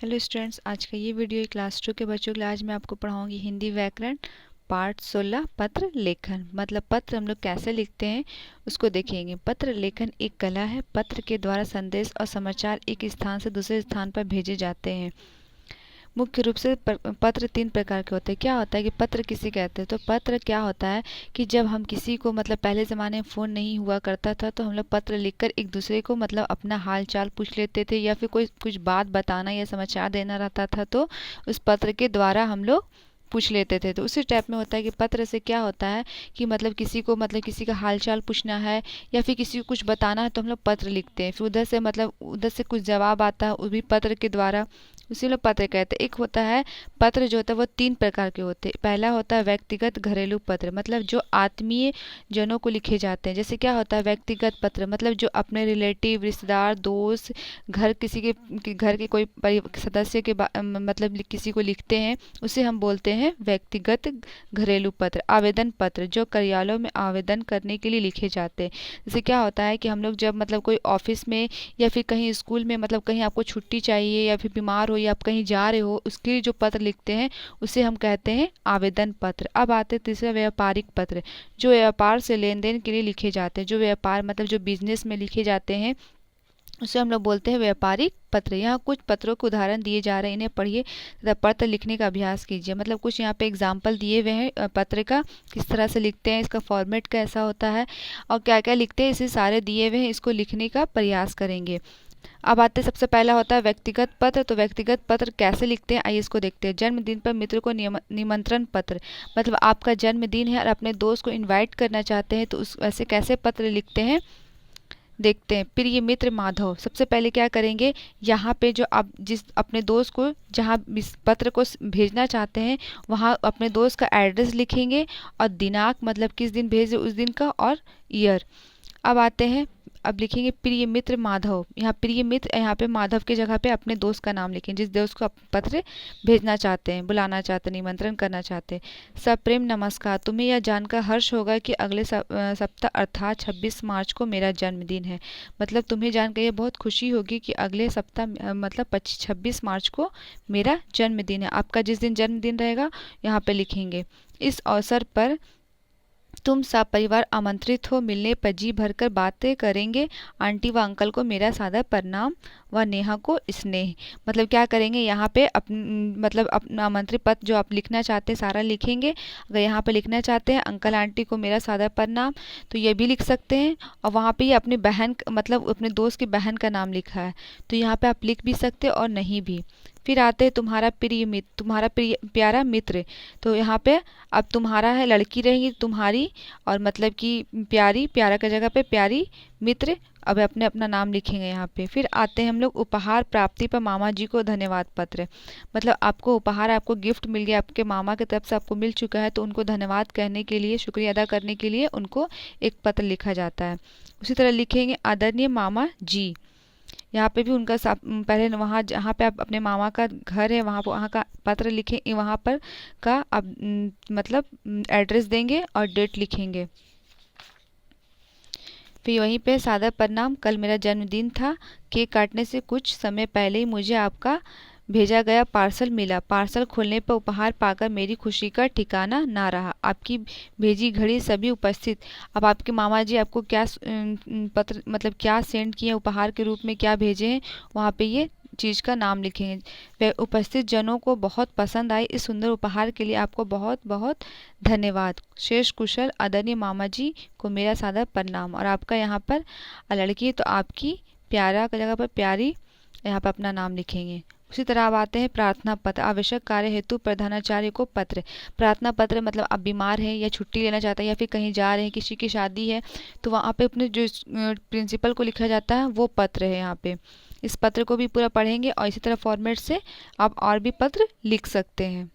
Hello students, आज का ये वीडियो क्लास 2 के बच्चों के लिए। आज मैं आपको पढ़ाऊंगी हिंदी व्याकरण पार्ट 16 पत्र लेखन। मतलब पत्र हम लोग कैसे लिखते हैं उसको देखेंगे। पत्र लेखन एक कला है। पत्र के द्वारा संदेश और समाचार एक स्थान से दूसरे स्थान पर भेजे जाते हैं। मुख्य रूप से पत्र 3 प्रकार के होते हैं। क्या होता है कि पत्र किसे कहते हैं? तो पत्र क्या होता है कि जब हम किसी को मतलब पहले ज़माने में फ़ोन नहीं हुआ करता था तो हम लोग पत्र लिखकर एक दूसरे को मतलब अपना हाल चाल पूछ लेते थे, या फिर कोई कुछ बात बताना या समाचार देना रहता था तो उस पत्र के द्वारा हम लोग पूछ लेते थे। तो उसी टाइप में होता है कि पत्र से क्या होता है कि मतलब किसी को मतलब किसी का हाल चाल पूछना है या फिर किसी को कुछ बताना है तो हम लोग पत्र लिखते हैं। फिर उधर से कुछ जवाब आता है, वो भी पत्र के द्वारा, उसी लोग पत्र कहते हैं। एक होता है पत्र जो होता है वो 3 प्रकार के होते हैं। पहला होता है व्यक्तिगत घरेलू पत्र, मतलब जो आत्मीय जनों को लिखे जाते हैं। जैसे क्या होता है व्यक्तिगत पत्र, मतलब जो अपने रिलेटिव, रिश्तेदार, दोस्त, किसी के घर के कोई सदस्य के मतलब किसी को लिखते हैं, उसे हम बोलते हैं व्यक्तिगत घरेलू पत्र। आवेदन पत्र जो कार्यालयों में आवेदन करने के लिए लिखे जाते हैं। जैसे क्या होता है कि हम लोग जब मतलब कोई ऑफिस में या फिर कहीं स्कूल में मतलब कहीं आपको छुट्टी चाहिए या फिर बीमार हो या आप कहीं जा रहे हो, उसके लिए जो पत्र लिखते हैं उसे हम कहते हैं आवेदन पत्र। अब आते हैं तीसरा व्यापारिक पत्र, जो व्यापार से लेन देन के लिए लिखे जाते हैं। जो व्यापार मतलब जो बिजनेस में लिखे जाते हैं उसे हम लोग बोलते हैं व्यापारिक पत्र। यहाँ कुछ पत्रों के उदाहरण दिए जा रहे हैं, इन्हें पढ़िए तथा पत्र लिखने का अभ्यास कीजिए। मतलब कुछ यहाँ पे एग्जाम्पल दिए हुए हैं पत्र का, किस तरह से लिखते हैं, इसका फॉर्मेट कैसा होता है और क्या क्या लिखते हैं, इसे सारे दिए हुए हैं। इसको लिखने का प्रयास करेंगे। अब आते सबसे पहला होता है व्यक्तिगत पत्र। तो व्यक्तिगत पत्र कैसे लिखते हैं आइए इसको देखते हैं। जन्मदिन पर मित्र को निमंत्रण पत्र, मतलब आपका जन्मदिन है और अपने दोस्त को इनवाइट करना चाहते हैं तो उस वैसे कैसे पत्र लिखते हैं देखते हैं। प्रिय मित्र माधव, सबसे पहले क्या करेंगे, यहाँ पे जो आप जिस अपने दोस्त को जहाँ इस पत्र को भेजना चाहते हैं वहाँ अपने दोस्त का एड्रेस लिखेंगे और दिनांक मतलब किस दिन भेजे उस दिन का और ईयर। अब आते हैं, अब लिखेंगे प्रिय मित्र माधव। यहाँ प्रिय मित्र, यहाँ पे माधव की जगह पे अपने दोस्त का नाम लिखें जिस दोस्त को आप पत्र भेजना चाहते हैं, बुलाना चाहते हैं, निमंत्रण करना चाहते हैं। सप्रेम नमस्कार, तुम्हें यह जानकर हर्ष होगा कि अगले सप्ताह अर्थात 26 मार्च को मेरा जन्मदिन है। मतलब तुम्हें जानकर यह बहुत खुशी होगी कि अगले सप्ताह मतलब 26 मार्च को मेरा जन्मदिन है। आपका जिस दिन जन्मदिन रहेगा यहाँ पे लिखेंगे। इस अवसर पर तुम सब परिवार आमंत्रित हो, मिलने पर जी भरकर बातें करेंगे। आंटी व अंकल को मेरा सादर प्रणाम व नेहा को स्नेह। मतलब क्या करेंगे यहाँ पे मतलब अपना आमंत्रित पत्र जो आप लिखना चाहते हैं सारा लिखेंगे। अगर यहाँ पे लिखना चाहते हैं अंकल आंटी को मेरा सादर प्रणाम तो ये भी लिख सकते हैं। और वहाँ पे ये अपनी बहन मतलब अपने दोस्त की बहन का नाम लिखा है तो यहाँ पे आप लिख भी सकते और नहीं भी। फिर आते हैं तुम्हारा प्रिय मित्र, तुम्हारा प्यारा मित्र। तो यहाँ पे अब तुम्हारा है लड़की रहेगी तुम्हारी, और मतलब कि प्यारी, प्यारा की जगह पे प्यारी मित्र। अब अपने अपना नाम लिखेंगे यहाँ पे। फिर आते हैं हम लोग उपहार प्राप्ति पर मामा जी को धन्यवाद पत्र। मतलब आपको उपहार, आपको गिफ्ट मिल गया, आपके मामा की तरफ से आपको मिल चुका है तो उनको धन्यवाद कहने के लिए, शुक्रिया अदा करने के लिए उनको एक पत्र लिखा जाता है। उसी तरह लिखेंगे आदरणीय मामा जी। यहाँ पे भी उनका पहले वहाँ जहाँ पे आप अपने मामा का घर है वहाँ का पत्र लिखें, वहाँ पर का आप मतलब एड्रेस देंगे और डेट लिखेंगे। फिर वहीं पे सादर प्रणाम, कल मेरा जन्मदिन था, केक काटने से कुछ समय पहले ही मुझे आपका भेजा गया पार्सल मिला। पार्सल खोलने पर उपहार पाकर मेरी खुशी का ठिकाना ना रहा। आपकी भेजी घड़ी सभी उपस्थित। अब आपके मामा जी आपको क्या पत्र मतलब क्या सेंड किए उपहार के रूप में, क्या भेजे हैं, वहाँ पे ये चीज़ का नाम लिखेंगे। वे उपस्थित जनों को बहुत पसंद आई इस सुंदर उपहार के लिए आपको बहुत बहुत धन्यवाद। शेष कुशल आदरणीय मामा जी को मेरा सादर प्रणाम। और आपका यहाँ पर लड़की तो आपकी प्यारा की जगह पर प्यारी यहाँ पर अपना नाम लिखेंगे। उसी तरह अब आते हैं प्रार्थना पत्र। आवश्यक कार्य हेतु प्रधानाचार्य को पत्र। प्रार्थना पत्र मतलब आप बीमार हैं या छुट्टी लेना चाहते हैं या फिर कहीं जा रहे हैं, किसी की शादी है तो वहाँ पे अपने जो प्रिंसिपल को लिखा जाता है वो पत्र है यहाँ पे। इस पत्र को भी पूरा पढ़ेंगे और इसी तरह फॉर्मेट से आप और भी पत्र लिख सकते हैं।